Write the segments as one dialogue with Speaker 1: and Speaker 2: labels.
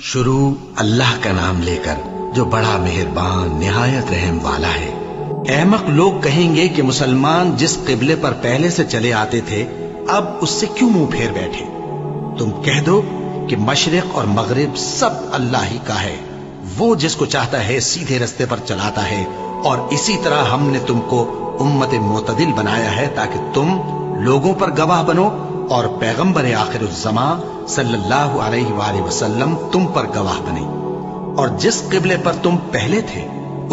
Speaker 1: शुरू अल्लाह का नाम लेकर जो बड़ा मेहरबान निहायत रहम वाला है। अहमक लोग कहेंगे कि मुसलमान जिस किबले पर पहले से चले आते थे अब उससे क्यों मुंह फेर बैठे। तुम कह दो कि मशरिक और मगरिब सब अल्लाह ही का है, वो जिसको चाहता है सीधे रास्ते पर चलाता है। और इसी तरह हमने तुमको उम्मत मोतदिल बनाया है ताकि तुम लोगों पर गवाह बनो और पैगंबर आखिरुज़्ज़मा सल्लल्लाहु अलैहि वसल्लम तुम पर गवाह बने। और जिस किबले पर तुम पहले थे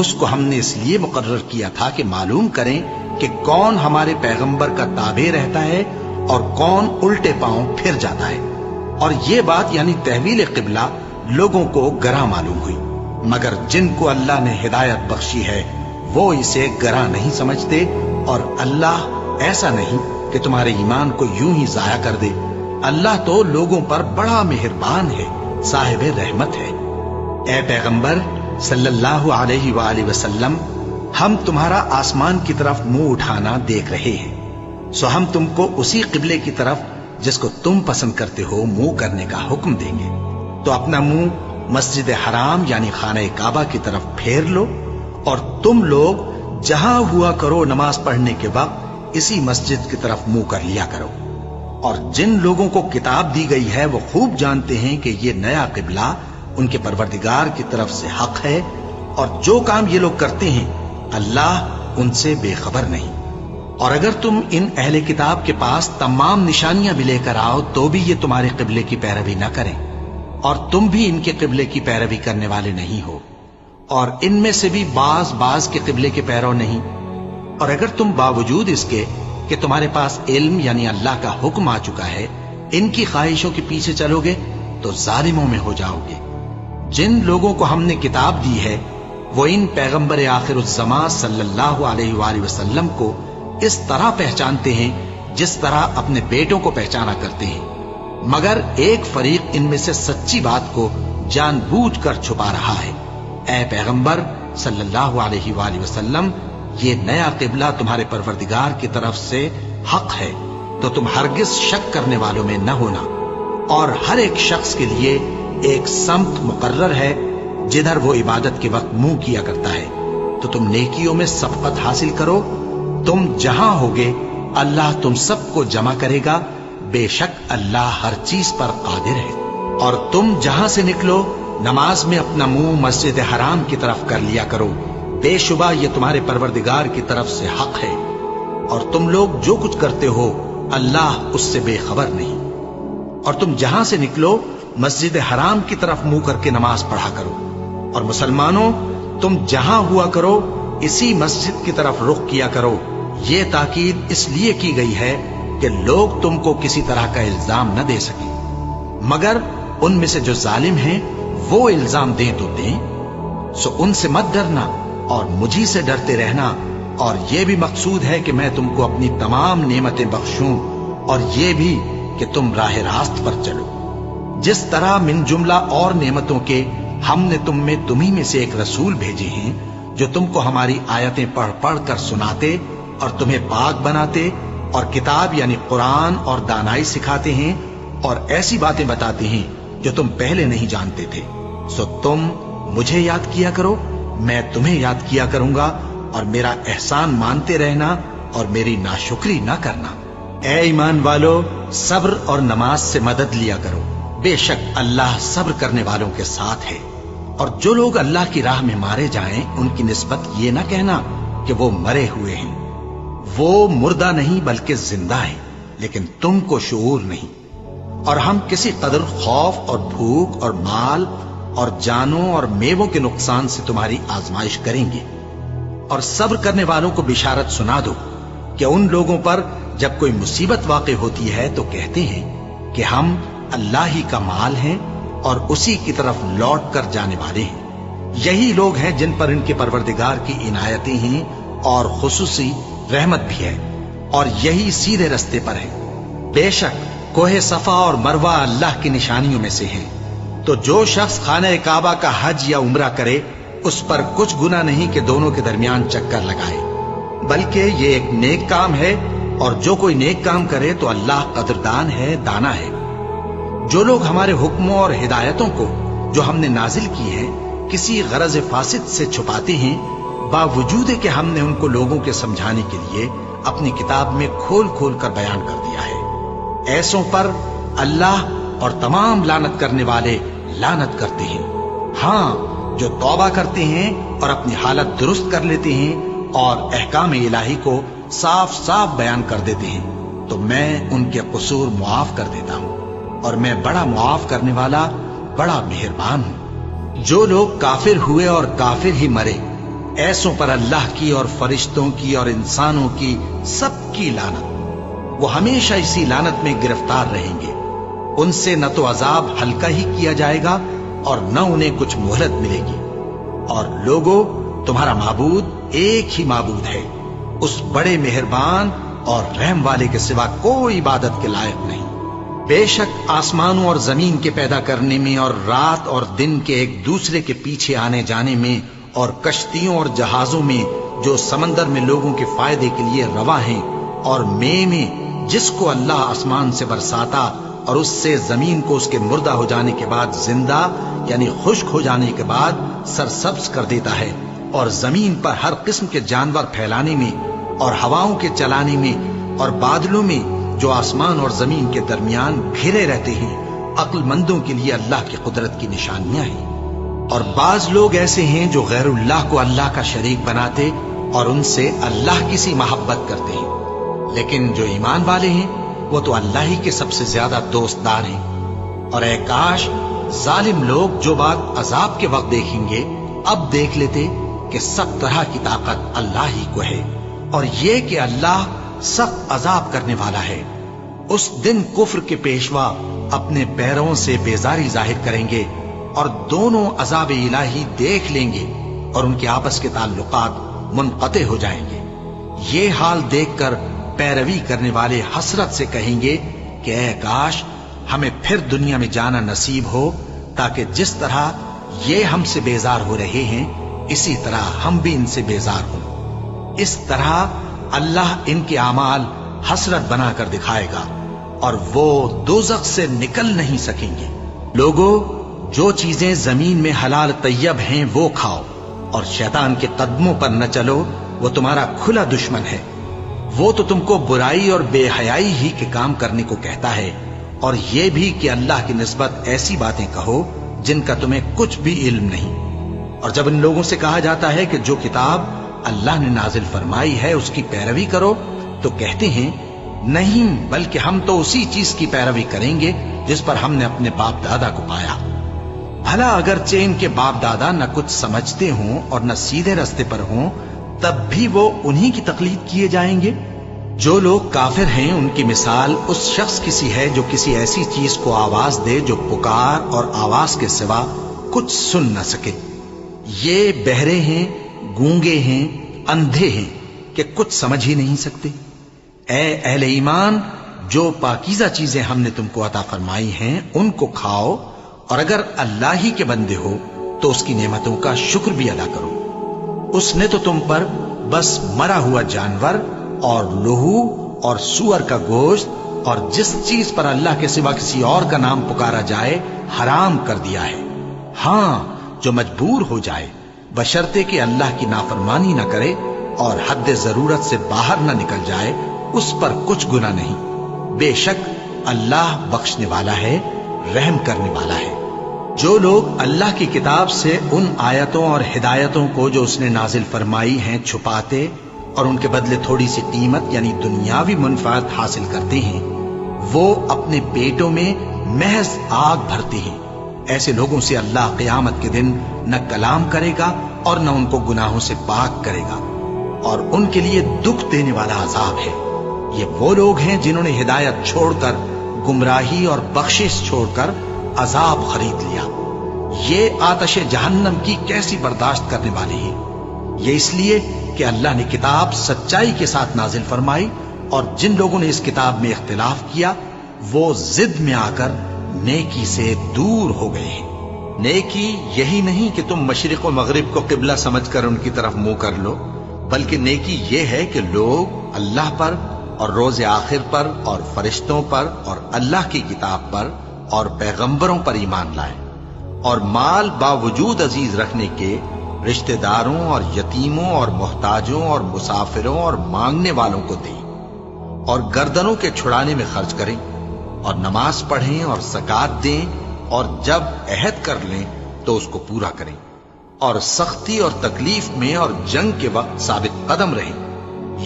Speaker 1: उसको हमने इसलिए मुकर्रर किया था कि मालूम करें कि कौन हमारे पैगंबर का ताबे रहता है और कौन उल्टे पांव फिर जाता है। और ये बात यानी तहवील किबला लोगों को गरा मालूम हुई, मगर जिनको अल्लाह ने हिदायत बख्शी है वो इसे गरा नहीं समझते। और अल्लाह ऐसा नहीं कि तुम्हारे ईमान को यूं ही जाया कर दे। अल्लाह तो लोगों पर बड़ा मेहरबान है, साहिब रहमत है। ए पैगंबर सल्लल्लाहु अलैहि वसल्लम, हम तुम्हारा आसमान की तरफ मुंह उठाना देख रहे हैं, सो हम तुमको उसी किबले की तरफ जिसको तुम पसंद करते हो मुंह करने का हुक्म देंगे। तो अपना मुंह मस्जिद हराम यानी खाना काबा की तरफ फेर लो और तुम लोग जहां हुआ करो नमाज पढ़ने के वक्त इसी मस्जिद की तरफ मुंह कर लिया करो। और जिन लोगों को किताब दी गई है वो खूब जानते हैं कि ये नया किबला उनके परवरदिगार की तरफ से हक है, और जो काम ये लोग करते हैं अल्लाह उनसे बेखबर नहीं। और अगर तुम इन अहले किताब के पास तमाम निशानियां भी लेकर आओ तो भी ये तुम्हारे किबले की पैरवी न करें, और तुम भी इनके किबले की पैरवी करने वाले नहीं हो, और इनमें से भी बाज के किबले के पैरव नहीं। और अगर तुम बावजूद इसके कि तुम्हारे पास इल्म यानी अल्लाह का हुक्म आ चुका है इनकी ख्वाहिशों के पीछे चलोगे तो जालिमों में हो जाओगे। जिन लोगों को हमने किताब दी है वो इन पैगंबर आखिरुज़्ज़मा सल्लल्लाहु अलैहि वसल्लम को इस तरह पहचानते हैं जिस तरह अपने बेटों को पहचाना करते हैं, मगर एक फरीक इनमें से सच्ची बात को जानबूझकर छुपा रहा है। ऐ पैगंबर सल्लल्लाहु अलैहि वसल्लम, ये नया किबला तुम्हारे परवरदिगार की तरफ से हक है, तो तुम हरगिज शक करने वालों में न होना। और हर एक शख्स के लिए एक समत मुकर्रर है जिधर वो इबादत के वक्त मुंह किया करता है। तो तुम नेकियों में सबकत हासिल करो, तुम जहां होगे अल्लाह तुम सबको जमा करेगा, बेशक अल्लाह हर चीज पर कादिर है। और तुम जहां से निकलो नमाज में अपना मुंह मस्जिद हराम की तरफ कर लिया करो, बेशुबा ये तुम्हारे परवरदिगार की तरफ से हक है, और तुम लोग जो कुछ करते हो अल्लाह उससे बेखबर नहीं। और तुम जहां से निकलो मस्जिद हराम की तरफ मुंह करके नमाज पढ़ा करो, और मुसलमानों तुम जहां हुआ करो इसी मस्जिद की तरफ रुख किया करो। ये ताकीद इसलिए की गई है कि लोग तुमको किसी तरह का इल्जाम न दे सके, मगर उनमें से जो जालिम हैं वो इल्जाम दें तो दें। सो उनसे मत डरना और मुझी से डरते रहना। और ये भी मकसूद है कि मैं तुमको अपनी तमाम नेमतें बख्शूं, और ये भी कि तुम राह रास्त पर चलो। जिस तरह मिन जुमला और नेमतों के हमने तुम्ही में से एक रसूल भेजे हैं जो तुमको हमारी आयतें पढ़ पढ़ कर सुनाते और तुम्हें पाक बनाते और किताब यानी कुरान और दानाई सिखाते हैं और ऐसी बातें बताते हैं जो तुम पहले नहीं जानते थे। सो तुम मुझे याद किया करो, मैं तुम्हें याद किया करूंगा, और मेरा एहसान मानते रहना और मेरी नाशुक्री ना करना। ए ईमान वालो, सब्र और नमाज से मदद लिया करो, बेशक अल्लाह सब्र करने वालों के साथ है। और जो लोग अल्लाह की राह में मारे जाएं उनकी निस्बत ये ना कहना कि वो मरे हुए हैं, वो मुर्दा नहीं बल्कि जिंदा है, लेकिन तुमको शऊर नहीं। और हम किसी कदर खौफ और भूख और माल और जानों और मेवों के नुकसान से तुम्हारी आजमाइश करेंगे। और सब्र करने वालों को बिशारत सुना दो कि उन लोगों पर जब कोई मुसीबत वाक़ई होती है तो कहते हैं कि हम अल्लाह ही का माल हैं और उसी की तरफ लौट कर जाने वाले हैं। यही लोग हैं जिन पर इनके परवरदिगार की इनायतें हैं और खुसूसी रहमत भी है, और यही सीधे रास्ते पर है। बेशक कोहे सफा और मरवा अल्लाह की निशानियों में से है। तो जो शख्स खाने काबा का हज या उम्रा करे उस पर कुछ गुना नहीं कि दोनों के दरमियान चक्कर लगाए, बल्कि ये एक नेक काम है, और जो कोई नेक काम करे तो अल्लाह कदरदान है, दाना है। जो लोग हमारे हुक्मों और हिदायतों को जो हमने नाजिल की हैं किसी गरज फासिद से छुपाते हैं, बावजूद कि हमने उनको लोगों के समझाने के लिए अपनी किताब में खोल खोल कर बयान कर दिया है। ऐसों पर अल्लाह और तमाम लानत करने वाले लानत करते हैं। हाँ, जो तौबा करते हैं और अपनी हालत दुरुस्त कर लेते हैं और अहकाम इलाही को साफ साफ बयान कर देते हैं, तो मैं उनके कसूर मुआफ कर देता हूँ और मैं बड़ा मुआफ करने वाला, बड़ा मेहरबान हूँ। जो लोग काफिर हुए और काफिर ही मरे, ऐसों पर अल्लाह की और फरिश्तों की और इंसानों की सबकी लानत। वो हमेशा इसी लानत में गिरफ्तार रहेंगे। उनसे न तो अजाब हल्का ही किया जाएगा और न उन्हें कुछ मोहलत मिलेगी। और लोगों, तुम्हारा माबूद एक ही माबूद है, उस बड़े मेहरबान और रहम वाले के सिवा कोई इबादत के लायक नहीं। बेशक आसमानों और जमीन के पैदा करने में और रात और दिन के एक दूसरे के पीछे आने जाने में और कश्तियों और जहाजों में जो समंदर में लोगों के फायदे के लिए रवा हैं, और में जिसको अल्लाह आसमान से बरसाता और उससे जमीन को उसके मुर्दा हो जाने के बाद जिंदा यानी खुश्क हो जाने के बाद सरसब्ज कर देता है, और जमीन पर हर किस्म के जानवर फैलाने में और हवाओं के चलाने में और बादलों में जो आसमान और जमीन के दरमियान घिरे रहते हैं, अक्लमंदों के लिए अल्लाह की कुदरत की निशानियां हैं। और बाज लोग ऐसे हैं जो गैरुल्लाह को अल्लाह का शरीक बनाते और उनसे अल्लाह की सी मोहब्बत करते हैं, लेकिन जो ईमान वाले हैं वो तो अल्लाह ही के सबसे ज्यादा दोस्तदार हैं। और ऐ काश जालिम लोग जो बात अजाब के वक्त देखेंगे अब देख लेते कि सब तरह की ताकत अल्लाह ही को है, और ये कि अल्लाह सख्त अजाब करने वाला है। उस दिन कुफ्र के पेशवा अपने पैरों से बेजारी जाहिर करेंगे और दोनों अजाब इलाही देख लेंगे और उनके आपस के ताल्लुकात मुनक़ते हो जाएंगे। ये हाल देखकर पैरवी करने वाले हसरत से कहेंगे कि ऐ काश हमें फिर दुनिया में जाना नसीब हो, ताकि जिस तरह ये हमसे बेजार हो रहे हैं इसी तरह हम भी इनसे बेजार हों। इस तरह अल्लाह इनके आमाल हसरत बनाकर दिखाएगा और वो दोज़ख से निकल नहीं सकेंगे। लोगों, जो चीजें जमीन में हलाल तैयब हैं वो खाओ, और शैतान के कदमों पर न चलो, वो तुम्हारा खुला दुश्मन है। वो तो तुमको बुराई और बेहयाई ही के काम करने को कहता है, और ये भी कि अल्लाह की निस्बत ऐसी बातें कहो जिनका तुम्हें कुछ भी इल्म नहीं। और जब इन लोगों से कहा जाता है कि जो किताब अल्लाह ने नाजिल फरमाई है उसकी पैरवी करो, तो कहते हैं नहीं, बल्कि हम तो उसी चीज की पैरवी करेंगे जिस पर हमने अपने बाप दादा को पाया। भला अगरचे इनके बाप दादा न कुछ समझते हों और न सीधे रास्ते पर हों, तब भी वो उन्हीं की तकलीद किए जाएंगे। जो लोग काफिर हैं उनकी मिसाल उस शख्स की सी है जो किसी ऐसी चीज को आवाज दे जो पुकार और आवाज के सिवा कुछ सुन न सके। ये बहरे हैं, गूंगे हैं, अंधे हैं कि कुछ समझ ही नहीं सकते। ऐ अहले ईमान, जो पाकीज़ा चीजें हमने तुमको अता फरमाई हैं उनको खाओ, और अगर अल्लाह ही के बंदे हो तो उसकी नेमतों का शुक्र भी अदा करो। उसने तो तुम पर बस मरा हुआ जानवर और लहू और सूअर का गोश्त और जिस चीज पर अल्लाह के सिवा किसी और का नाम पुकारा जाए हराम कर दिया है। हाँ, जो मजबूर हो जाए बशर्ते कि अल्लाह की नाफरमानी न करे और हद जरूरत से बाहर न निकल जाए, उस पर कुछ गुनाह नहीं। बेशक अल्लाह बख्शने वाला है, रहम करने वाला है। जो लोग अल्लाह की किताब से उन आयतों और हिदायतों को जो उसने नाजिल फरमाई हैं छुपाते और उनके बदले थोड़ी सी कीमत यानी दुनियावी मुनफात हासिल करते हैं, वो अपने पेटों में महज आग भरते हैं। ऐसे लोगों से अल्लाह क़यामत के दिन न कलाम करेगा और न उनको गुनाहों से पाक करेगा, और उनके लिए दुख देने वाला अजाब है। ये वो लोग हैं जिन्होंने हिदायत छोड़कर, गुमराही और बख्शिश छोड़कर अजाब खरीद लिया। ये आतशे जहन्नम की कैसी बर्दाश्त करने वाले हैं। ये इसलिए कि अल्लाह ने किताब सच्चाई के साथ नाजिल फरमाई, और जिन लोगों ने इस किताब में इख्तिलाफ किया वो जिद में आकर नेकी से दूर हो गए हैं। नेकी यही नहीं कि तुम मशरिक और मगरिब को किबला समझकर उनकी तरफ मुंह कर लो, बल्कि नेकी ये है कि लोग अल्लाह पर और रोज़े आखिर पर और फरिश्तों पर और अल्लाह की किताब पर और पैगंबरों पर ईमान लाएं, اور مال باوجود عزیز رکھنے کے رشتہ داروں اور یتیموں اور محتاجوں اور مسافروں اور مانگنے والوں کو دیں، اور گردنوں کے چھڑانے میں خرچ کریں، اور نماز پڑھیں اور زکات دیں، اور جب عہد کر لیں تو اس کو پورا کریں، اور سختی اور تکلیف میں اور جنگ کے وقت ثابت قدم رہیں۔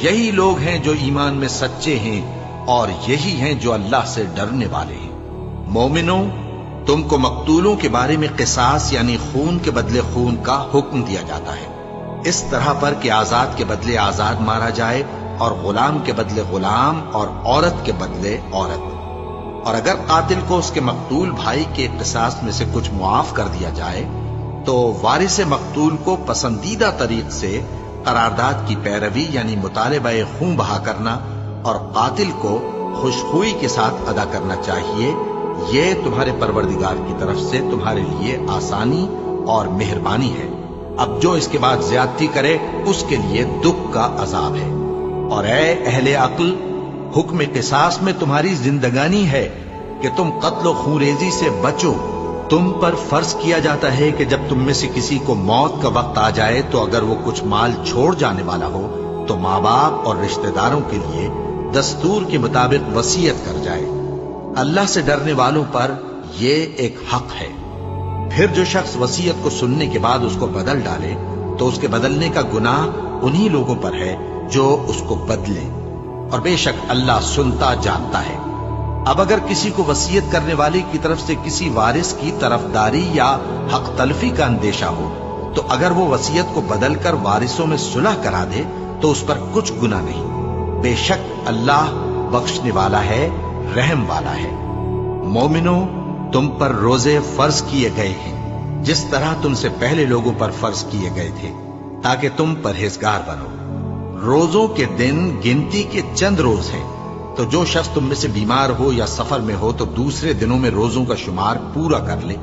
Speaker 1: یہی لوگ ہیں جو ایمان میں سچے ہیں، اور یہی ہیں جو اللہ سے ڈرنے والے ہیں۔ مومنوں، تم کو مقتولوں کے بارے میں قصاص یعنی خون کے بدلے خون کا حکم دیا جاتا ہے، اس طرح پر کہ آزاد کے بدلے آزاد مارا جائے، اور غلام کے بدلے غلام، اور عورت کے بدلے عورت۔ اور اگر قاتل کو اس کے مقتول بھائی کے قصاص میں سے کچھ معاف کر دیا جائے تو وارث مقتول کو پسندیدہ طریق سے قرارداد کی پیروی یعنی مطالبہ خون بہا کرنا اور قاتل کو خوشخوئی کے ساتھ ادا کرنا چاہیے۔ یہ تمہارے پروردگار کی طرف سے تمہارے لیے آسانی اور مہربانی ہے۔ اب جو اس کے بعد زیادتی کرے اس کے لیے دکھ کا عذاب ہے۔ اور اے اہل عقل، حکم قصاص میں تمہاری زندگانی ہے کہ تم قتل و خونریزی سے بچو۔ تم پر فرض کیا جاتا ہے کہ جب تم میں سے کسی کو موت کا وقت آ جائے تو اگر وہ کچھ مال چھوڑ جانے والا ہو تو ماں باپ اور رشتہ داروں کے لیے دستور کے مطابق وصیت کر جائے۔ اللہ سے ڈرنے والوں پر یہ ایک حق ہے۔ پھر جو شخص وصیت کو سننے کے بعد اس کو بدل ڈالے تو اس کے بدلنے کا گناہ انہی لوگوں پر ہے جو اس کو بدلیں، اور بے شک اللہ سنتا جانتا ہے۔ اب اگر کسی کو وصیت کرنے والے کی طرف سے کسی وارث کی طرفداری یا حق تلفی کا اندیشہ ہو تو اگر وہ وصیت کو بدل کر وارثوں میں صلح کرا دے تو اس پر کچھ گناہ نہیں، بے شک اللہ بخشنے والا ہے، رحم والا ہے۔ مومنوں، تم پر روزے فرض کیے گئے ہیں جس طرح تم سے پہلے لوگوں پر فرض کیے گئے تھے تاکہ تم پرہیزگار بنو۔ روزوں کے دن گنتی کے چند روز ہیں، تو جو شخص تم میں سے بیمار ہو یا سفر میں ہو تو دوسرے دنوں میں روزوں کا شمار پورا کر لے۔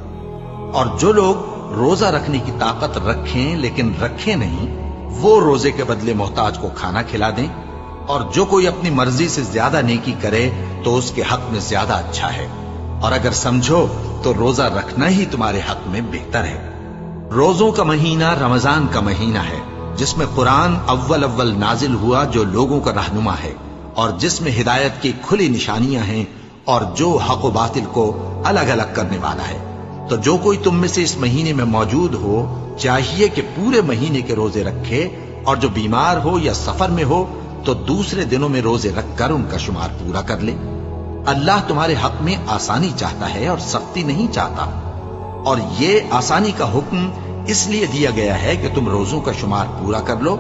Speaker 1: اور جو لوگ روزہ رکھنے کی طاقت رکھیں لیکن رکھیں نہیں، وہ روزے کے بدلے محتاج کو کھانا کھلا دیں۔ اور جو کوئی اپنی مرضی سے زیادہ نیکی کرے تو اس کے حق میں زیادہ اچھا ہے، اور اگر سمجھو تو روزہ رکھنا ہی تمہارے حق میں بہتر ہے۔ روزوں کا مہینہ رمضان کا مہینہ ہے جس میں قرآن اول نازل ہوا، جو لوگوں کا رہنما ہے اور جس میں ہدایت کی کھلی نشانیاں ہیں اور جو حق و باطل کو الگ الگ کرنے والا ہے۔ تو جو کوئی تم میں سے اس مہینے میں موجود ہو چاہیے کہ پورے مہینے کے روزے رکھے، اور جو بیمار ہو یا سفر میں ہو تو دوسرے دنوں میں روزے رکھ کر ان کا شمار پورا کر لے۔ اللہ تمہارے حق میں آسانی چاہتا ہے اور سختی نہیں چاہتا۔ اور یہ آسانی کا حکم اس لیے دیا گیا ہے کہ تم روزوں کا شمار پورا کر لو،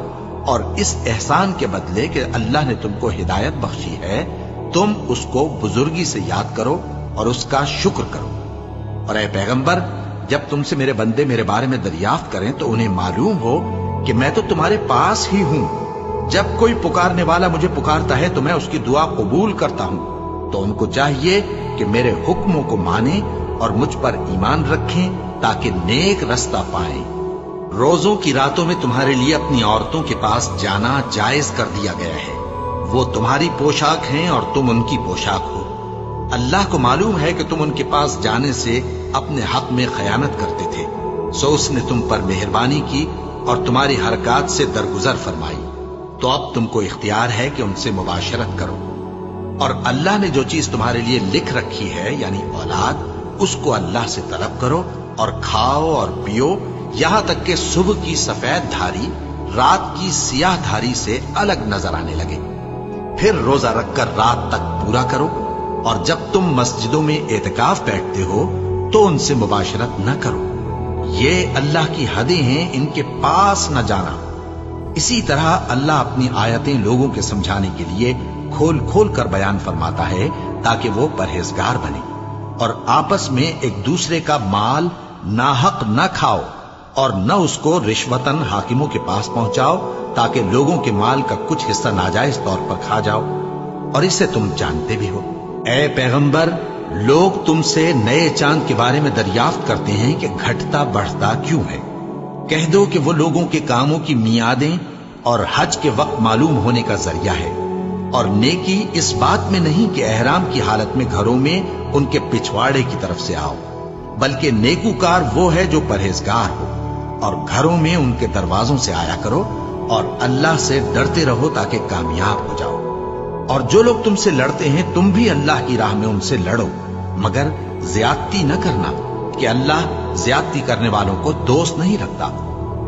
Speaker 1: اور اس احسان کے بدلے کہ اللہ نے تم کو ہدایت بخشی ہے تم اس کو بزرگی سے یاد کرو اور اس کا شکر کرو۔ اور اے پیغمبر، جب تم سے میرے بندے میرے بارے میں دریافت کریں تو انہیں معلوم ہو کہ میں تو تمہارے پاس ہی ہوں۔ جب کوئی پکارنے والا مجھے پکارتا ہے تو میں اس کی دعا قبول کرتا ہوں۔ تو ان کو چاہیے کہ میرے حکموں کو مانیں اور مجھ پر ایمان رکھیں تاکہ نیک رستہ پائیں۔ روزوں کی راتوں میں تمہارے لیے اپنی عورتوں کے پاس جانا جائز کر دیا گیا ہے۔ وہ تمہاری پوشاک ہیں اور تم ان کی پوشاک ہو۔ اللہ کو معلوم ہے کہ تم ان کے پاس جانے سے اپنے حق میں خیانت کرتے تھے، سو اس نے تم پر مہربانی کی اور تمہاری حرکات سے درگزر فرمائی۔ تو اب تم کو اختیار ہے کہ ان سے مباشرت کرو، اور اللہ نے جو چیز تمہارے لیے لکھ رکھی ہے یعنی اولاد، اس کو اللہ سے طلب کرو اور کھاؤ اور پیو یہاں تک کہ صبح کی سفید دھاری رات کی سیاہ دھاری سے الگ نظر آنے لگے۔ پھر روزہ رکھ کر رات تک پورا کرو، اور جب تم مسجدوں میں اعتکاف بیٹھتے ہو تو ان سے مباشرت نہ کرو، یہ اللہ کی حدیں ہیں، ان کے پاس نہ جانا۔ اسی طرح اللہ اپنی آیتیں لوگوں کے سمجھانے کے لیے کھول کھول کر بیان فرماتا ہے تاکہ وہ پرہیزگار بنے، اور آپس میں ایک دوسرے کا مال ناحق نہ کھاؤ، اور نہ اس کو رشوتاً حاکموں کے پاس پہنچاؤ تاکہ لوگوں کے مال کا کچھ حصہ ناجائز طور پر کھا جاؤ، اور اسے تم جانتے بھی ہو۔ اے پیغمبر، لوگ تم سے نئے چاند کے بارے میں دریافت کرتے ہیں کہ گھٹتا بڑھتا کیوں ہے۔ کہہ دو کہ وہ لوگوں کے کاموں کی میعادیں اور حج کے وقت معلوم ہونے کا ذریعہ ہے، اور نیکی اس بات میں نہیں کہ احرام کی حالت میں گھروں میں ان کے پچھواڑے کی طرف سے آؤ، बल्कि नेकूकार वो है जो परहेजगार हो। और घरों में उनके दरवाजों से आया करो और अल्लाह से डरते रहो ताकि कामयाब हो जाओ। और जो लोग तुमसे लड़ते हैं तुम भी अल्लाह की राह में उनसे लड़ो, मगर ज्यादती न करना कि अल्लाह ज्यादती करने वालों को दोस्त नहीं रखता।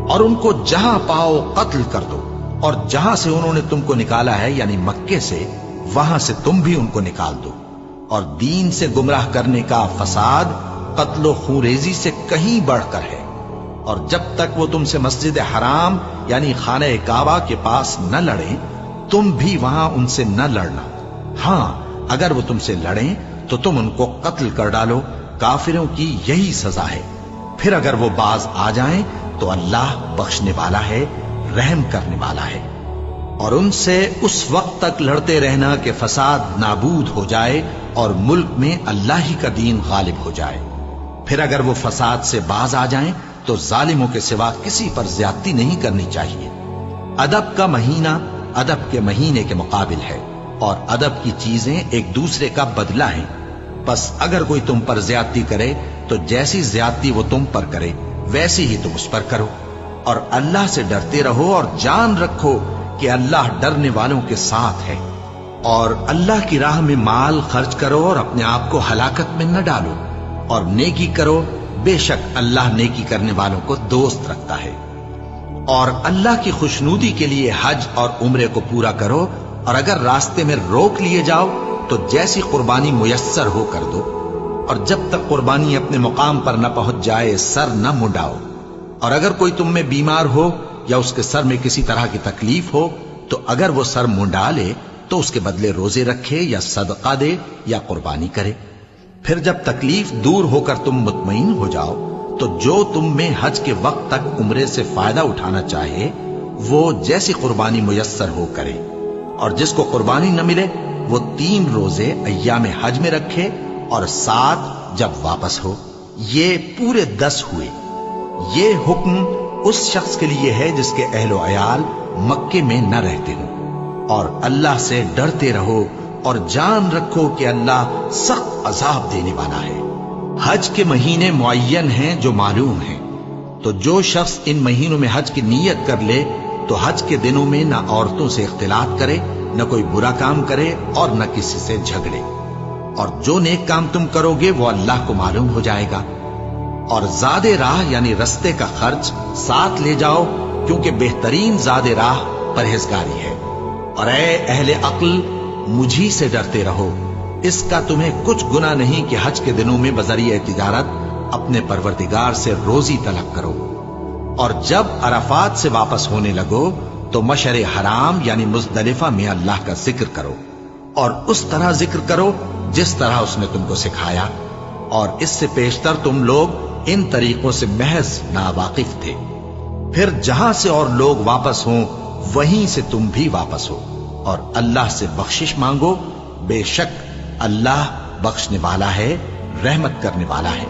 Speaker 1: और उनको जहां पाओ कत्ल कर दो, और जहां से उन्होंने तुमको निकाला है यानी मक्के से, वहां से तुम भी उनको निकाल दो। और दीन से गुमराह करने का फसाद कत्लो खूरेजी से कहीं बढ़कर है। और जब तक वो तुमसे मस्जिद हराम यानी खाने काबा के पास न लड़े, तुम भी वहां उनसे न लड़ना। हां, अगर वो तुमसे लड़ें तो तुम उनको कत्ल कर डालो। काफिरों की यही सजा है। फिर अगर वो बाज आ जाएं तो अल्लाह बख्शने वाला है, रहम करने वाला है। और उनसे उस वक्त तक लड़ते रहना कि फसाद नाबूद हो जाए और मुल्क में अल्लाह ही का दीन गालिब हो जाए। फिर अगर वो फसाद से बाज आ जाएं तो जालिमों के सिवा किसी पर ज्यादती नहीं करनी चाहिए। अदब का महीना अदब के महीने के मुकाबिल है, और अदब की चीजें एक दूसरे का बदला है। बस अगर कोई तुम पर ज्यादती करे तो जैसी ज्यादती वो तुम पर करे वैसी ही तुम उस पर करो। और अल्लाह से डरते रहो और जान रखो कि अल्लाह डरने वालों के साथ है। और अल्लाह की राह में माल खर्च करो और अपने आप को हलाकत में न डालो। और नेकी करो, बेशक अल्लाह नेकी करने वालों को दोस्त रखता है। और अल्लाह की खुशनूदी के लिए हज और उम्रे को पूरा करो। और अगर रास्ते में रोक लिए जाओ तो जैसी कुर्बानी मुयस्सर हो कर दो। और जब तक कुर्बानी अपने मुकाम पर न पहुंच जाए सर न मुंडाओ। और अगर कोई तुम में बीमार हो या उसके सर में किसी तरह की तकलीफ हो तो अगर वो सर मुंडा ले तो उसके बदले रोजे रखे या सदका दे या कुर्बानी करे। फिर जब तकलीफ दूर होकर तुम मुतमईन हो जाओ तो जो तुम में हज के वक्त तक उम्रे से फायदा उठाना चाहे वो जैसी कुर्बानी मुयस्सर हो करे। और जिसको कुर्बानी न मिले वो 3 रोजे अय्याम हज में रखे और 7 जब वापस हो। ये पूरे 10 हुए। ये हुक्म उस शख्स के लिए है जिसके अहलो अयाल मक्के में न रहते हो। और अल्लाह से डरते रहो और जान रखो कि अल्लाह सख्त अजाब देने वाला है। हज के महीने मुअय्यन हैं जो मालूम हैं। तो जो शख्स इन महीनों में हज की नीयत कर ले तो हज के दिनों में न औरतों से इख्तिलात करे, न कोई बुरा काम करे और न किसी से झगड़े। और जो नेक काम तुम करोगे वो अल्लाह को मालूम हो जाएगा। और ज़ादे राह यानी रस्ते का खर्च साथ ले जाओ, क्योंकि बेहतरीन ज़ादे राह परहेजगारी है। और ए अहले अक्ल, मुझी से डरते रहो। इसका तुम्हें कुछ गुनाह नहीं कि हज के दिनों में बजरिए तिजारत अपने परवरदिगार से रोजी तलब करो। और जब अराफात से वापस होने लगो तो मशर हराम यानी मुज़दलिफा में अल्लाह का जिक्र करो। और उस तरह जिक्र करो जिस तरह उसने तुमको सिखाया। और इससे पेशतर तुम लोग इन तरीकों से महज नावाकिफ थे। फिर जहां से और लोग वापस हों वहीं से तुम भी वापस हो। और अल्लाह से बख्शिश मांगो, बेशक अल्लाह बख्शने वाला है, रहमत करने वाला है।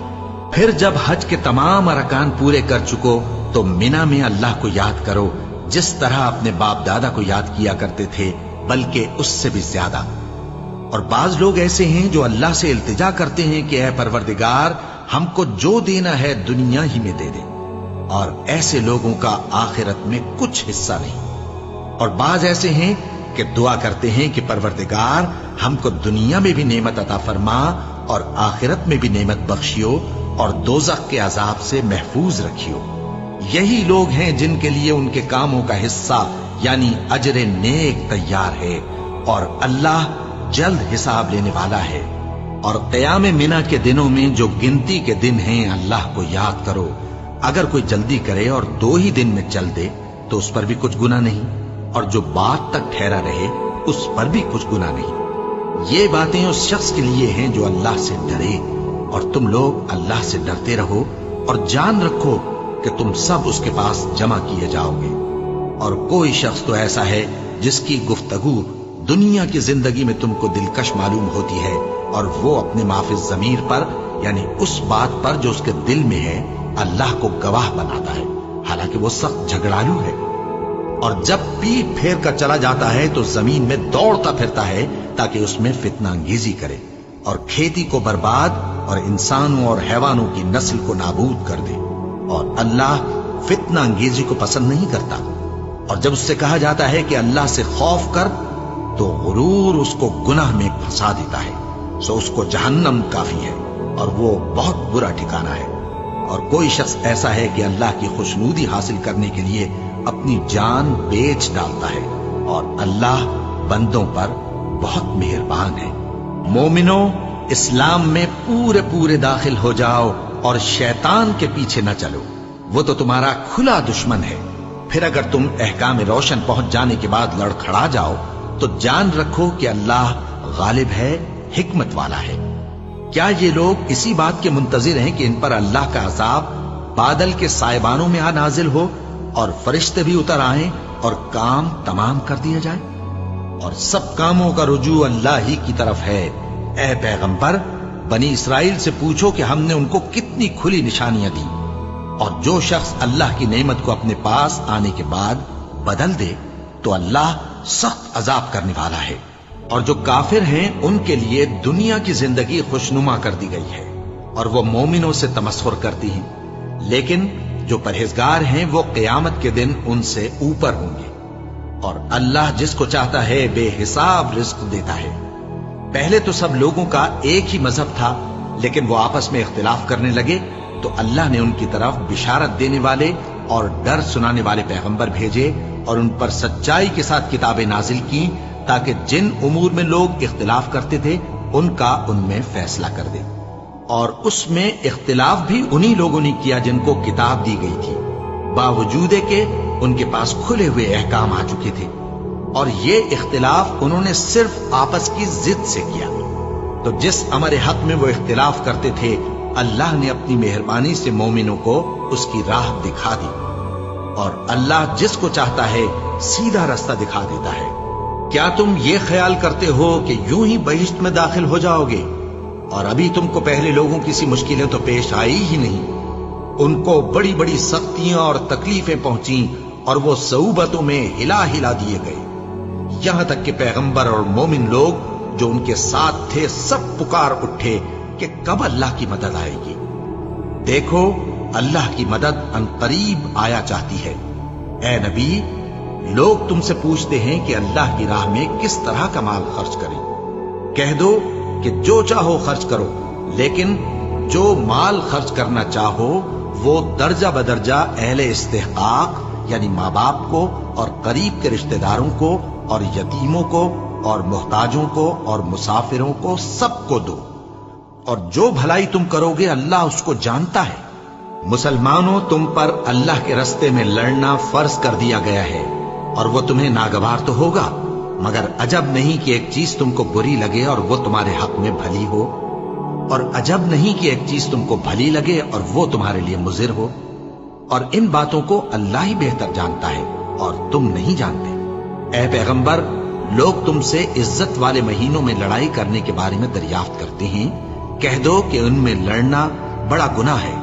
Speaker 1: फिर जब हज के तमाम अरकान पूरे कर चुको तो मिना में अल्लाह को याद करो जिस तरह अपने बाप दादा को याद किया करते थे, बल्कि उससे भी ज्यादा। और बाज लोग ऐसे हैं जो अल्लाह से इल्तिजा करते हैं कि ऐ परवरदिगार, हमको जो देना है दुनिया ही में दे दे। और ऐसे लोगों का आखिरत में कुछ हिस्सा नहीं। और बाज ऐसे हैं कि दुआ करते हैं कि परवरदिगार हमको दुनिया में भी नेमत अता फरमा और आखिरत में भी नेमत बख्शियो और दोज़ख के अजाब से महफूज रखियो। यही लोग हैं जिनके लिए उनके कामों का हिस्सा यानी अजरे नेक तैयार है। और अल्लाह जल्द हिसाब लेने वाला है। और क़याम मिना के दिनों में जो गिनती के दिन हैं अल्लाह को याद करो। अगर कोई जल्दी करे और 2 ही दिन में चल दे तो उस पर भी कुछ गुनाह नहीं, और जो बात तक ठहरा रहे उस पर भी कुछ गुनाह नहीं। ये बातें उस शख्स के लिए हैं जो अल्लाह से डरे। और तुम लोग अल्लाह से डरते रहो और जान रखो कि तुम सब उसके पास जमा किए जाओगे। और कोई शख्स तो ऐसा है जिसकी गुफ्तगू दुनिया की जिंदगी में तुमको दिलकश मालूम होती है और वो अपने माफिज ज़मीर पर यानी उस बात पर जो उसके दिल में है अल्लाह को गवाह बनाता है, हालांकि वो सख्त झगड़ालू है। और जब पीठ फेर कर चला जाता है तो जमीन में दौड़ता फिरता है ताकि उसमें फितना अंगेजी करे और खेती को बर्बाद اور انسانوں اور حیوانوں کی نسل کو نابود کر دے۔ اور اللہ فتنہ انگیزی کو پسند نہیں کرتا، اور جب اس سے کہا جاتا ہے کہ اللہ سے خوف کر تو غرور اس کو گناہ میں پھنسا دیتا ہے، سو اس کو جہنم کافی ہے اور وہ بہت برا ٹھکانہ ہے۔ اور کوئی شخص ایسا ہے کہ اللہ کی خوشنودی حاصل کرنے کے لیے اپنی جان بیچ ڈالتا ہے، اور اللہ بندوں پر بہت مہربان ہے۔ مومنو، اسلام میں پورے داخل ہو جاؤ اور شیطان کے پیچھے نہ چلو، وہ تو تمہارا کھلا دشمن ہے۔ پھر اگر تم احکام روشن پہنچ جانے کے بعد لڑکھڑا جاؤ تو جان رکھو کہ اللہ غالب ہے، حکمت والا ہے۔ کیا یہ لوگ اسی بات کے منتظر ہیں کہ ان پر اللہ کا عذاب بادل کے سائبانوں میں نازل ہو اور فرشتے بھی اتر آئیں اور کام تمام کر دیا جائے؟ اور سب کاموں کا رجوع اللہ ہی کی طرف ہے۔ اے پیغمبر، بنی اسرائیل سے پوچھو کہ ہم نے ان کو کتنی کھلی نشانیاں دی، اور جو شخص اللہ کی نعمت کو اپنے پاس آنے کے بعد بدل دے تو اللہ سخت عذاب کرنے والا ہے۔ اور جو کافر ہیں ان کے لیے دنیا کی زندگی خوشنما کر دی گئی ہے، اور وہ مومنوں سے تمسخر کرتی ہیں، لیکن جو پرہیزگار ہیں وہ قیامت کے دن ان سے اوپر ہوں گے۔ اور اللہ جس کو چاہتا ہے بے حساب رزق دیتا ہے۔ پہلے تو سب لوگوں کا ایک ہی مذہب تھا، لیکن وہ آپس میں اختلاف کرنے لگے تو اللہ نے ان کی طرف بشارت دینے والے اور ڈر سنانے والے پیغمبر بھیجے، اور ان پر سچائی کے ساتھ کتابیں نازل کی، تاکہ جن امور میں لوگ اختلاف کرتے تھے ان کا ان میں فیصلہ کر دے۔ اور اس میں اختلاف بھی انہی لوگوں نے کیا جن کو کتاب دی گئی تھی، باوجود کہ ان کے پاس کھلے ہوئے احکام آ چکے تھے، اور یہ اختلاف انہوں نے صرف آپس کی ضد سے کیا۔ تو جس امر حق میں وہ اختلاف کرتے تھے اللہ نے اپنی مہربانی سے مومنوں کو اس کی راہ دکھا دی، اور اللہ جس کو چاہتا ہے سیدھا رستہ دکھا دیتا ہے۔ کیا تم یہ خیال کرتے ہو کہ یوں ہی بہشت میں داخل ہو جاؤ گے، اور ابھی تم کو پہلے لوگوں کی سی مشکلیں تو پیش آئی ہی نہیں؟ ان کو بڑی بڑی سختیاں اور تکلیفیں پہنچیں، اور وہ صعوبتوں میں ہلا ہلا دیے گئے، یہاں تک کہ پیغمبر اور مومن لوگ جو ان کے ساتھ تھے سب پکار اٹھے کہ کب اللہ کی مدد آئے گی۔ دیکھو اللہ کی مدد ان قریب آیا چاہتی ہے۔ اے نبی، لوگ تم سے پوچھتے ہیں کہ اللہ کی راہ میں کس طرح کا مال خرچ کریں۔ کہہ دو کہ جو چاہو خرچ کرو، لیکن جو مال خرچ کرنا چاہو وہ درجہ بدرجہ اہل استحقاق یعنی ماں باپ کو اور قریب کے رشتہ داروں کو اور یتیموں کو اور محتاجوں کو اور مسافروں کو سب کو دو، اور جو بھلائی تم کرو گے اللہ اس کو جانتا ہے۔ مسلمانوں، تم پر اللہ کے رستے میں لڑنا فرض کر دیا گیا ہے، اور وہ تمہیں ناگوار تو ہوگا، مگر عجب نہیں کہ ایک چیز تم کو بری لگے اور وہ تمہارے حق میں بھلی ہو، اور عجب نہیں کہ ایک چیز تم کو بھلی لگے اور وہ تمہارے لیے مضر ہو، اور ان باتوں کو اللہ ہی بہتر جانتا ہے اور تم نہیں جانتے۔ اے پیغمبر، لوگ تم سے عزت والے مہینوں میں لڑائی کرنے کے بارے میں دریافت کرتے ہیں، کہہ دو کہ ان میں لڑنا بڑا گناہ ہے،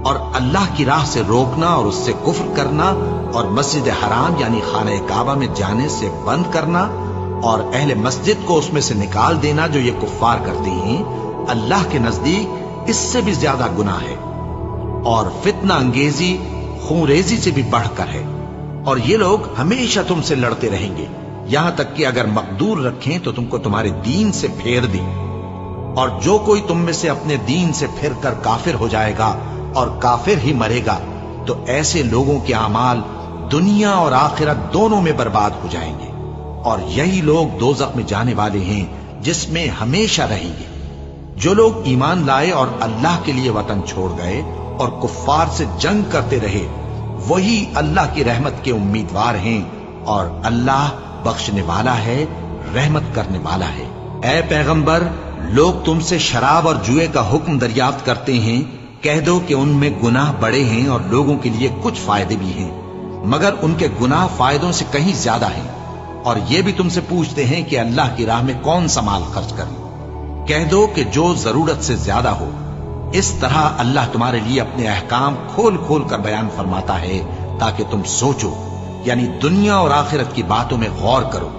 Speaker 1: اور اللہ کی راہ سے روکنا اور اس سے کفر کرنا اور مسجد حرام یعنی خانہ کعبہ میں جانے سے بند کرنا اور اہل مسجد کو اس میں سے نکال دینا جو یہ کفار کرتے ہیں، اللہ کے نزدیک اس سے بھی زیادہ گناہ ہے، اور فتنہ انگیزی خونریزی سے بھی بڑھ کر ہے۔ اور یہ لوگ ہمیشہ تم سے لڑتے رہیں گے، یہاں تک کہ اگر مقدور رکھیں تو تم کو تمہارے دین سے پھیر دیں، اور جو کوئی تم میں سے اپنے دین سے پھر کر کافر ہو جائے گا اور کافر ہی مرے گا تو ایسے لوگوں کے اعمال دنیا اور آخرت دونوں میں برباد ہو جائیں گے، اور یہی لوگ دوزخ میں جانے والے ہیں جس میں ہمیشہ رہیں گے۔ جو لوگ ایمان لائے اور اللہ کے لیے وطن چھوڑ گئے اور کفار سے جنگ کرتے رہے وہی اللہ کی رحمت کے امیدوار ہیں، اور اللہ بخشنے والا ہے، رحمت کرنے والا ہے۔ اے پیغمبر، لوگ تم سے شراب اور جوئے کا حکم دریافت کرتے ہیں، کہہ دو کہ ان میں گناہ بڑے ہیں اور لوگوں کے لیے کچھ فائدے بھی ہیں، مگر ان کے گناہ فائدوں سے کہیں زیادہ ہیں۔ اور یہ بھی تم سے پوچھتے ہیں کہ اللہ کی راہ میں کون سا مال خرچ کریں، کہہ دو کہ جو ضرورت سے زیادہ ہو۔ اس طرح اللہ تمہارے لیے اپنے احکام کھول کھول کر بیان فرماتا ہے تاکہ تم سوچو، یعنی دنیا اور آخرت کی باتوں میں غور کرو۔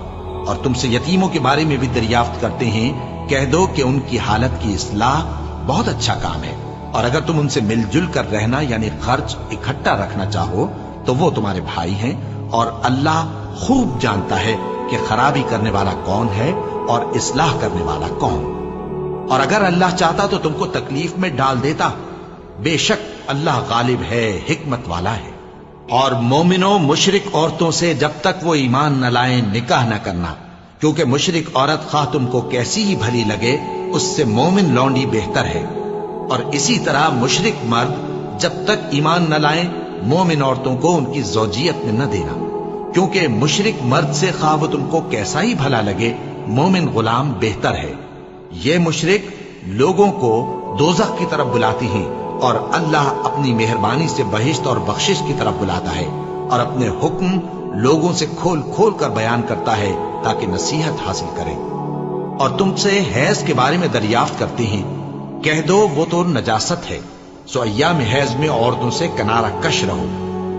Speaker 1: اور تم سے یتیموں کے بارے میں بھی دریافت کرتے ہیں، کہہ دو کہ ان کی حالت کی اصلاح बहुत अच्छा काम है, और अगर तुम उनसे मिलजुल कर रहना यानी खर्च इकट्ठा रखना चाहो तो वो तुम्हारे भाई हैं, और अल्लाह खूब जानता है कि खराबी करने वाला कौन है और इस्लाह करने वाला कौन। और अगर अल्लाह चाहता तो तुमको तकलीफ में डाल देता, बेशक अल्लाह गालिब है, हिकमत वाला है। और मोमिनो, मुशरिक औरतों से जब तक वो ईमान न लाएं निकाह न करना, क्योंकि मुशरिक औरत खा तुमको कैसी ही भली लगे उससे मोमिन लौंडी बेहतर है। और इसी तरह मुशरिक मर्द जब तक ईमान न लाएं मोमिन औरतों को उनकी ज़ौजियत में न देना, क्योंकि मुशरिक मर्द से खा वो तुमको कैसा ही भला लगे मोमिन गुलाम बेहतर है। ये मुशरिक लोगों को दोज़ख की तरफ बुलाती हैं, और अल्लाह अपनी मेहरबानी से बहिश्त और बख्शिश की तरफ बुलाता है, और अपने हुक्म लोगों से खोल खोल कर बयान करता है ताकि नसीहत हासिल करें। और तुमसे हैज के बारे में दरियाफ्त करती हैं, कह दो वो तो नजासत है, सो अय्याम हैज में औरतों से किनारा कश रहो,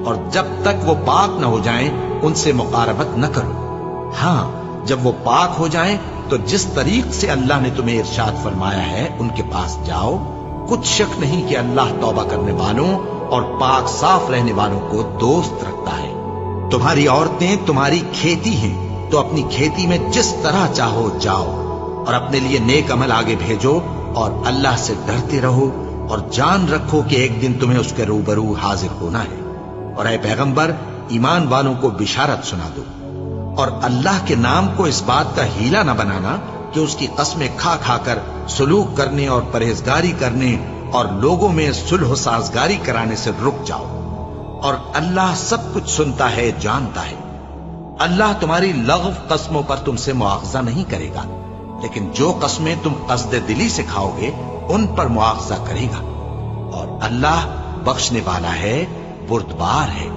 Speaker 1: और जब तक वो पाक न हो जाएं उनसे मुकारबत न करो। हाँ, जब वो पाक हो जाएं तो जिस तरीक से अल्लाह ने तुम्हें इरशाद फरमाया है उनके पास जाओ। कुछ शक नहीं कि अल्लाह तौबा करने वालों और पाक साफ रहने वालों को दोस्त रखता है। तुम्हारी औरतें तुम्हारी खेती हैं, तो अपनी खेती में जिस तरह चाहो जाओ, और अपने लिए नेक अमल आगे भेजो, और अल्लाह से डरते रहो, और जान रखो कि एक दिन तुम्हें उसके रूबरू हाजिर होना है। और ऐ पैगंबर, ईमान वालों को बिशारत सुना दो, और अल्लाह के नाम को इस बात का हीला न बनाना कि उसकी कसमें खा खा कर सुलूक करने और परहेजगारी करने और लोगों में सुलह साजगारी कराने से रुक जाओ। और अल्लाह सब कुछ सुनता है, जानता है। अल्लाह तुम्हारी लग़व कस्मों पर तुमसे मुआवजा नहीं करेगा, लेकिन जो कस्में तुम कसदे दिली से खाओगे उन पर मुआवजा करेगा। और अल्लाह बख्शने वाला है, बुर्दबार है।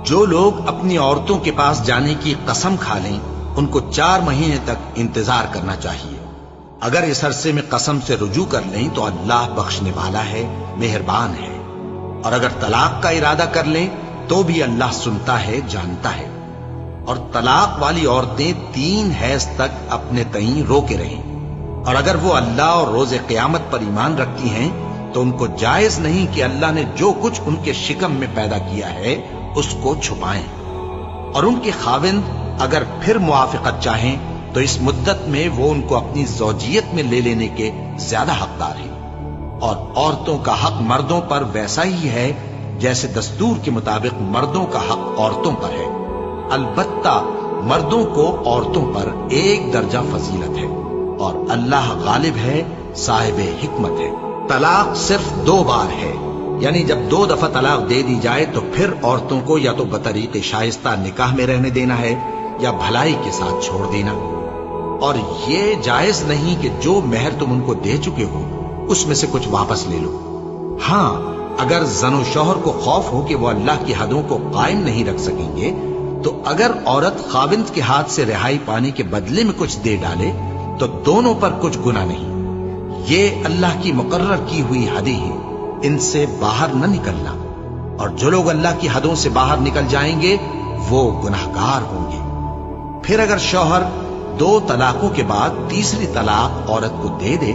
Speaker 1: जो लोग अपनी औरतों के पास जाने की कसम खा लें उनको 4 महीने तक इंतजार करना चाहिए। अगर इस अरसे में कसम से रुजू कर लें तो अल्लाह बख्शने वाला है, मेहरबान है। और अगर तलाक का इरादा कर लें तो भी अल्लाह सुनता है, जानता है। और तलाक वाली औरतें 3 हैज तक अपने तईं रोके रहें। और अगर वो अल्लाह और रोजे क़यामत पर ईमान रखती हैं तो उनको जायज नहीं कि अल्लाह ने जो कुछ उनके शिकम में पैदा किया है उसको छुपाएं। और उनके खाविंद अगर फिर मुआफ़िक़त चाहें तो इस मुद्दत में वो उनको अपनी ज़ौजियत में ले लेने के ज्यादा हकदार हैं। और औरतों का हक मर्दों पर वैसा ही है जैसे दस्तूर के मुताबिक मर्दों का हक औरतों पर है। अलबत्ता मर्दों को औरतों पर 1 दर्जा फजीलत है, और अल्लाह गालिब है, साहिब हिकमत है। तलाक सिर्फ 2 बार है, यानी जब 2 दफा तलाक दे दी जाए तो फिर औरतों को या तो बतरीक़े शाइस्ता निकाह में रहने देना है या भलाई के साथ छोड़ देना। और ये जायज नहीं कि जो मेहर तुम उनको दे चुके हो उसमें से कुछ वापस ले लो। हाँ, अगर ज़नो शौहर को खौफ हो कि वो अल्लाह की हदों को कायम नहीं रख सकेंगे तो अगर औरत खाविंद के हाथ से रिहाई पाने के बदले में कुछ दे डाले तो दोनों पर कुछ गुनाह नहीं। ये अल्लाह की मुकर्रर की हुई हदें हैं, इनसे बाहर न निकलना। और जो लोग अल्लाह की हदों से बाहर निकल जाएंगे वो गुनाहगार होंगे। फिर अगर शौहर 2 तलाकों के बाद तीसरी तलाक औरत को दे दे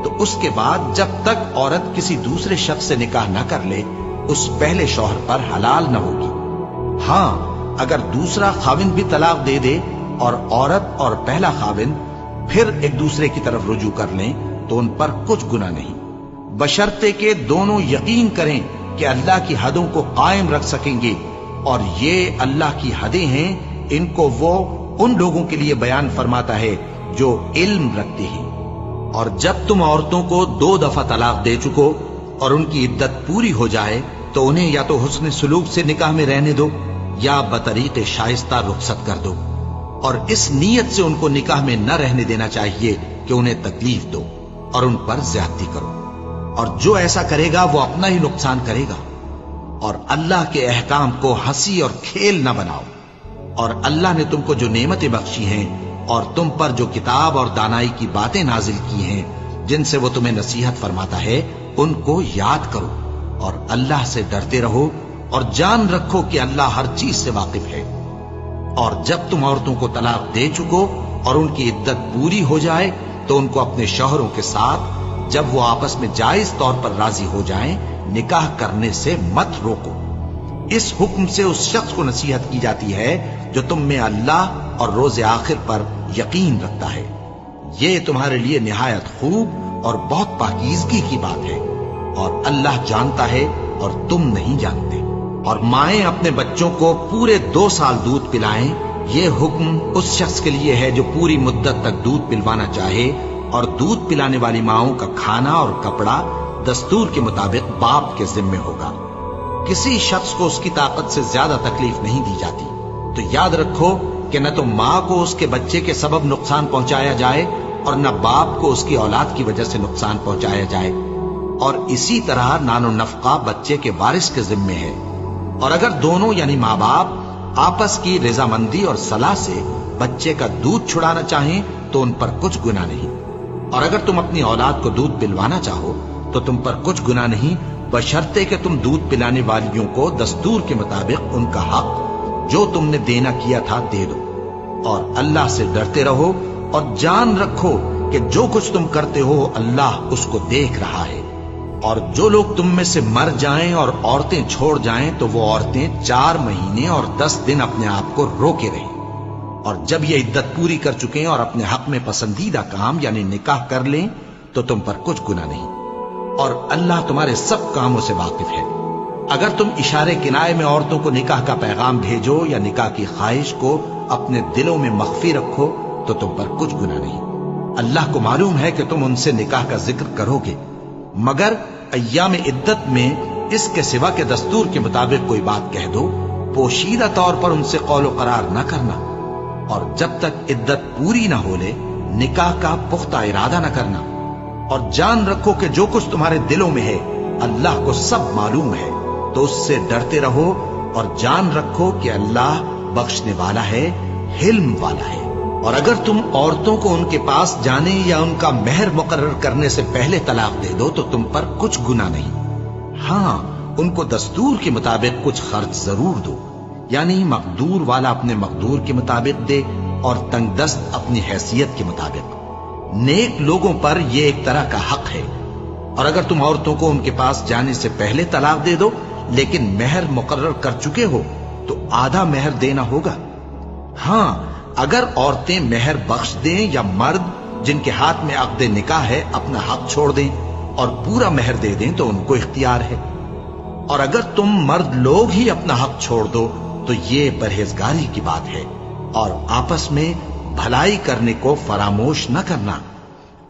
Speaker 1: तो उसके बाद जब तक औरत किसी दूसरे शख्स से निकाह न कर ले उस पहले शौहर पर हलाल न होगी। हाँ, अगर दूसरा खाविंद भी तलाक दे दे और औरत और पहला खाविंद फिर एक दूसरे की तरफ रुजू कर लें तो उन पर कुछ गुनाह नहीं, बशर्ते के दोनों यकीन करें कि अल्लाह की हदों को कायम रख सकेंगे। और ये अल्लाह की हदें हैं, इनको वो उन लोगों के लिए बयान फरमाता है जो इल्म रखते हैं। और जब तुम औरतों को 2 दफा तलाक दे चुको और उनकी इद्दत पूरी हो जाए तो उन्हें या तो हुस्न सुलूक से निकाह में रहने दो या बतरीक़े शाइस्ता रुखसत कर दो। और इस नीयत से उनको निकाह में न रहने देना चाहिए कि उन्हें तकलीफ दो और उन पर ज्यादती करो। और जो ऐसा करेगा वो अपना ही नुकसान करेगा। और अल्लाह के अहकाम को हंसी और खेल न बनाओ। और अल्लाह ने तुमको जो नेमतें बख्शी हैं और तुम पर जो किताब और दानाई की बातें नाजिल की हैं जिनसे वो तुम्हें नसीहत फरमाता है उनको याद करो और अल्लाह से डरते रहो और जान रखो कि अल्लाह हर चीज से वाकिफ है। और जब तुम औरतों को तलाक दे चुको और उनकी इद्दत पूरी हो जाए तो उनको अपने शौहरों के साथ जब वो आपस में जायज तौर पर राजी हो जाएं, निकाह करने से मत रोको। इस हुक्म से उस शख्स को नसीहत की जाती है जो तुम में अल्लाह और रोज़े आखिर पर यकीन रखता है। ये तुम्हारे लिए निहायत खूब और बहुत पाकीज़गी की बात है, और अल्लाह जानता है और तुम नहीं जानते। और माएं अपने बच्चों को पूरे 2 साल दूध पिलाएं, ये हुक्म उस शख्स के लिए है जो पूरी मुद्दत तक दूध पिलवाना चाहे, और दूध पिलाने वाली माओं का खाना और कपड़ा दस्तूर के मुताबिक बाप के जिम्मे होगा। किसी शख्स को उसकी ताकत से ज्यादा तकलीफ नहीं दी जाती। तो याद रखो कि न तो माँ को उसके बच्चे के सबब नुकसान पहुंचाया जाए और न बाप को उसकी औलाद की वजह से नुकसान पहुंचाया जाए। और इसी तरह नानो नफका बच्चे के वारिस के जिम्मे है। और अगर दोनों यानी माँ बाप आपस की रजामंदी और सलाह से बच्चे का दूध छुड़ाना चाहें तो उन पर कुछ गुनाह नहीं। और अगर तुम अपनी औलाद को दूध पिलवाना चाहो तो तुम पर कुछ गुनाह नहीं, बशर्ते कि तुम दूध पिलाने वालियों को दस्तूर के मुताबिक उनका हक जो तुमने देना किया था दे दो। और अल्लाह से डरते रहो और जान रखो कि जो कुछ तुम करते हो अल्लाह उसको देख रहा है। और जो लोग तुम में से मर जाएं और औरतें छोड़ जाएं तो वो औरतें 4 महीने और 10 दिन अपने आप को रोके रहें। और जब ये इद्दत पूरी कर चुके और अपने हक में पसंदीदा काम यानी निकाह कर लें तो तुम पर कुछ गुनाह नहीं। और अल्लाह तुम्हारे सब कामों से वाकिफ है। अगर तुम इशारे किनारे में औरतों को निकाह का पैगाम भेजो या निकाह की ख्वाहिश को अपने दिलों में मख्फी रखो तो तुम पर कुछ गुनाह नहीं। अल्लाह को मालूम है कि तुम उनसे निकाह का जिक्र करोगे, मगर अय्याम इद्दत में इसके सिवा के दस्तूर के मुताबिक कोई बात कह दो, पोशीदा तौर पर उनसे कौलो करार न करना। और जब तक इद्दत पूरी ना हो ले निकाह का पुख्ता इरादा न करना। और जान रखो कि जो कुछ तुम्हारे दिलों में है अल्लाह को सब मालूम है, तो उससे डरते रहो और जान रखो कि अल्लाह बख्शने वाला है, हिल्म वाला है। और अगर तुम औरतों को उनके पास जाने या उनका मेहर मुकर्रर करने से पहले तलाक दे दो तो तुम पर कुछ गुनाह नहीं। हाँ, उनको दस्तूर के मुताबिक कुछ खर्च जरूर दो, यानी मकदूर वाला अपने मकदूर के मुताबिक दे और तंगदस्त अपनी हैसियत के मुताबिक। नेक लोगों पर यह एक तरह का हक है। और अगर तुम औरतों को उनके पास जाने से पहले तलाक दे दो लेकिन मेहर मुकर्रर कर चुके हो तो आधा मेहर देना होगा। हाँ, अगर औरतें मेहर बख्श दें या मर्द जिनके हाथ में अक़्द निकाह है अपना हक छोड़ दें और पूरा मेहर दे दें तो उनको इख्तियार है। और अगर तुम मर्द लोग ही अपना हक छोड़ दो तो ये परहेजगारी की बात है। और आपस में भलाई करने को फरामोश न करना।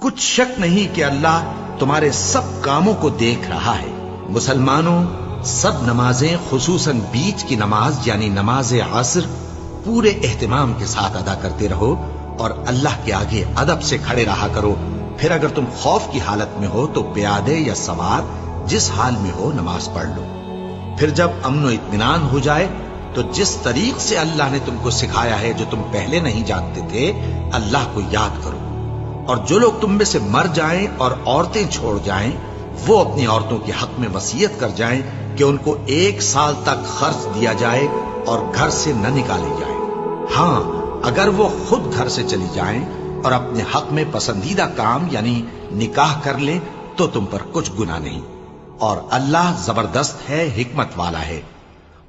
Speaker 1: कुछ शक नहीं कि अल्लाह तुम्हारे सब कामों को देख रहा है। मुसलमानों, सब नमाजें खुसूसन बीच की नमाज यानी नमाज असर पूरे एहतिमाम के साथ अदा करते रहो और अल्लाह के आगे अदब से खड़े रहा करो। फिर अगर तुम खौफ की हालत में हो तो प्यादे या सवार जिस हाल में हो नमाज पढ़ लो। फिर जब अमन इत्मीनान हो जाए तो जिस तरीक से अल्लाह ने तुमको सिखाया है जो तुम पहले नहीं जानते थे, अल्लाह को याद करो। और जो लोग तुम में से मर जाएं और औरतें छोड़ जाएं वो अपनी औरतों के हक में वसीयत कर जाएं कि उनको 1 साल तक खर्च दिया जाए और घर से न निकाली जाए। हाँ, अगर वो खुद घर से चली जाएं और अपने हक में पसंदीदा काम यानी निकाह कर लें तो तुम पर कुछ गुनाह नहीं। और अल्लाह जबरदस्त है, हिकमत वाला है।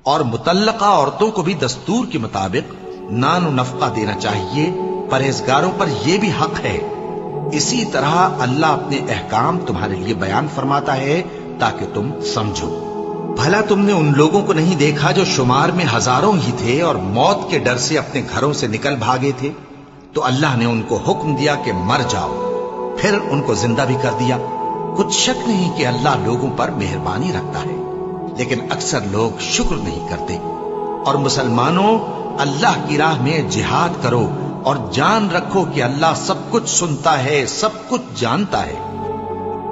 Speaker 1: और मुतल्लका औरतों को भी दस्तूर के मुताबिक नान नफका देना चाहिए। परहेजगारों पर यह भी हक है। इसी तरह अल्लाह अपने अहकाम तुम्हारे लिए बयान फरमाता है ताकि तुम समझो। भला तुमने उन लोगों को नहीं देखा जो शुमार में हजारों ही थे और मौत के डर से अपने घरों से निकल भागे थे? तो अल्लाह ने उनको हुक्म दिया कि मर जाओ, फिर उनको जिंदा भी कर दिया। कुछ शक नहीं कि अल्लाह लोगों पर मेहरबानी रखता है, लेकिन अक्सर लोग शुक्र नहीं करते। और मुसलमानों, अल्लाह की राह में जिहाद करो और जान रखो कि अल्लाह सब कुछ सुनता है, सब कुछ जानता है।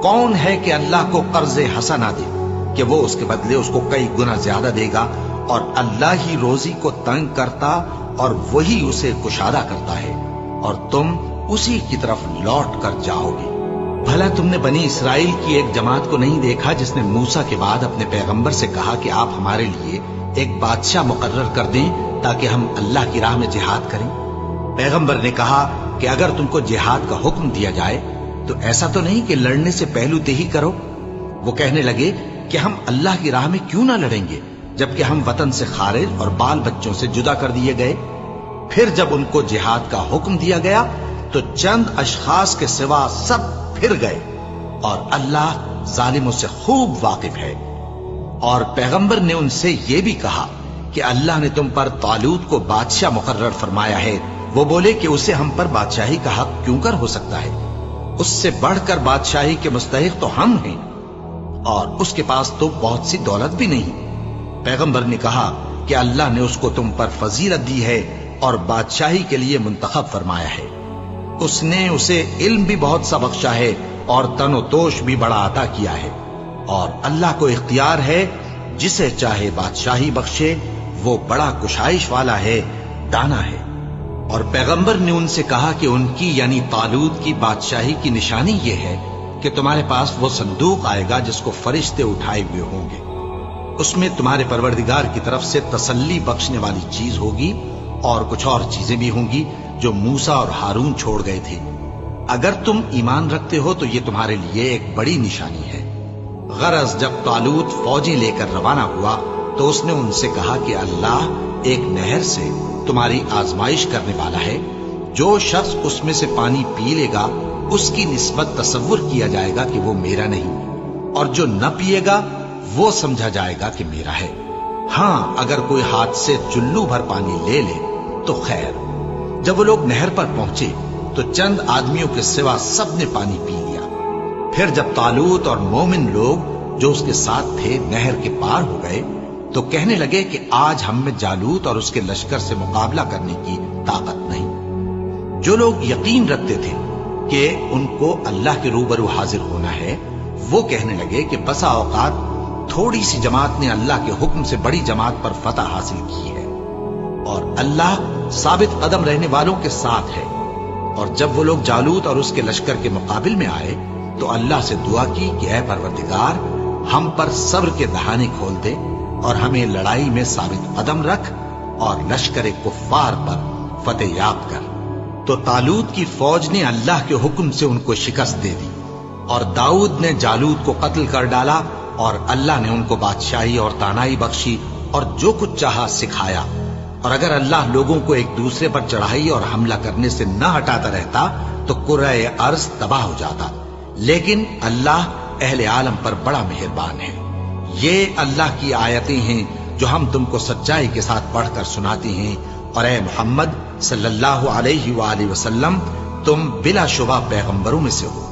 Speaker 1: कौन है कि अल्लाह को कर्ज हसना दे कि वो उसके बदले उसको कई गुना ज्यादा देगा? और अल्लाह ही रोजी को तंग करता और वही उसे कुशादा करता है और तुम उसी की तरफ लौट कर जाओगे। भला तुमने बनी इसराइल की एक जमात को नहीं देखा जिसने मूसा के बाद अपने पैगंबर से कहा कि आप हमारे लिए एक बादशाह मुकर्रर कर दें ताकि हम अल्लाह की राह में जिहाद करें? पैगंबर ने कहा कि अगर तुमको जिहाद का हुक्म दिया जाए تو ایسا تو نہیں کہ لڑنے سے پہلو تہی کرو؟ وہ کہنے لگے کہ ہم اللہ کی راہ میں کیوں نہ لڑیں گے جبکہ ہم وطن سے خارج اور بال بچوں سے جدا کر دیے گئے۔ پھر جب ان کو جہاد کا حکم دیا گیا تو چند اشخاص کے سوا سب پھر گئے، اور اللہ ظالموں سے خوب واقف ہے۔ اور پیغمبر نے ان سے یہ بھی کہا کہ اللہ نے تم پر طالوت کو بادشاہ مقرر فرمایا ہے۔ وہ بولے کہ اسے ہم پر بادشاہی کا حق کیوں کر ہو سکتا ہے؟ اس سے بڑھ کر بادشاہی کے مستحق تو ہم ہیں، اور اس کے پاس تو بہت سی دولت بھی نہیں۔ پیغمبر نے کہا کہ اللہ نے اس کو تم پر فضیلت دی ہے اور بادشاہی کے لیے منتخب فرمایا ہے۔ اس نے اسے علم بھی بہت سا بخشا ہے اور تن و توش بھی بڑا عطا کیا ہے، اور اللہ کو اختیار ہے جسے چاہے بادشاہی بخشے، وہ بڑا کشائش والا ہے، دانا ہے۔ اور پیغمبر نے ان سے کہا کہ ان کی یعنی طالوت کی بادشاہی کی نشانی یہ ہے کہ تمہارے پاس وہ صندوق آئے گا جس کو فرشتے اٹھائے ہوئے ہوں گے۔ اس میں تمہارے پروردگار کی طرف سے تسلی بخشنے والی چیز ہوگی، اور کچھ اور چیزیں بھی ہوں گی جو موسیٰ اور ہارون چھوڑ گئے تھے۔ اگر تم ایمان رکھتے ہو تو یہ تمہارے لیے ایک بڑی نشانی ہے۔ غرض جب طالوت فوجیں لے کر روانہ ہوا تو اس نے ان سے کہا کہ اللہ ایک نہر سے تمہاری آزمائش کرنے والا ہے، جو شخص اس میں سے پانی پی لے گا اس کی نسبت تصور کیا جائے گا کہ وہ میرا نہیں، اور جو نہ پیے گا وہ سمجھا جائے گا کہ میرا ہے۔ ہاں اگر کوئی ہاتھ سے چلو بھر پانی لے لے تو خیر۔ جب وہ لوگ نہر پر پہنچے تو چند آدمیوں کے سوا سب نے پانی پی لیا۔ پھر جب طالوت اور مومن لوگ جو اس کے ساتھ تھے نہر کے پار ہو گئے تو کہنے لگے کہ آج ہم میں جالوت اور اس کے لشکر سے مقابلہ کرنے کی طاقت نہیں۔ جو لوگ یقین رکھتے تھے کہ ان کو اللہ کے روبرو حاضر ہونا ہے، وہ کہنے لگے کہ بسا اوقات تھوڑی سی جماعت نے اللہ کے حکم سے بڑی جماعت پر فتح حاصل کی ہے، اور اللہ ثابت قدم رہنے والوں کے ساتھ ہے۔ اور جب وہ لوگ جالوت اور اس کے لشکر کے مقابل میں آئے تو اللہ سے دعا کی کہ اے پروردگار، ہم پر صبر کے دہانے کھول دے اور ہمیں لڑائی میں ثابت قدم رکھ اور لشکر کفار پر فتح یاب کر۔ تو طالوت کی فوج نے اللہ کے حکم سے ان کو شکست دے دی، اور داؤد نے جالوت کو قتل کر ڈالا، اور اللہ نے ان کو بادشاہی اور دانائی بخشی اور جو کچھ چاہا سکھایا۔ اور اگر اللہ لوگوں کو ایک دوسرے پر چڑھائی اور حملہ کرنے سے نہ ہٹاتا رہتا تو کرۂ ارض تباہ ہو جاتا، لیکن اللہ اہل عالم پر بڑا مہربان ہے۔ یہ اللہ کی آیتیں ہیں جو ہم تم کو سچائی کے ساتھ پڑھ کر سناتے ہیں، اور اے محمد صلی اللہ علیہ وآلہ وسلم، تم بلا شبہ پیغمبروں میں سے ہو۔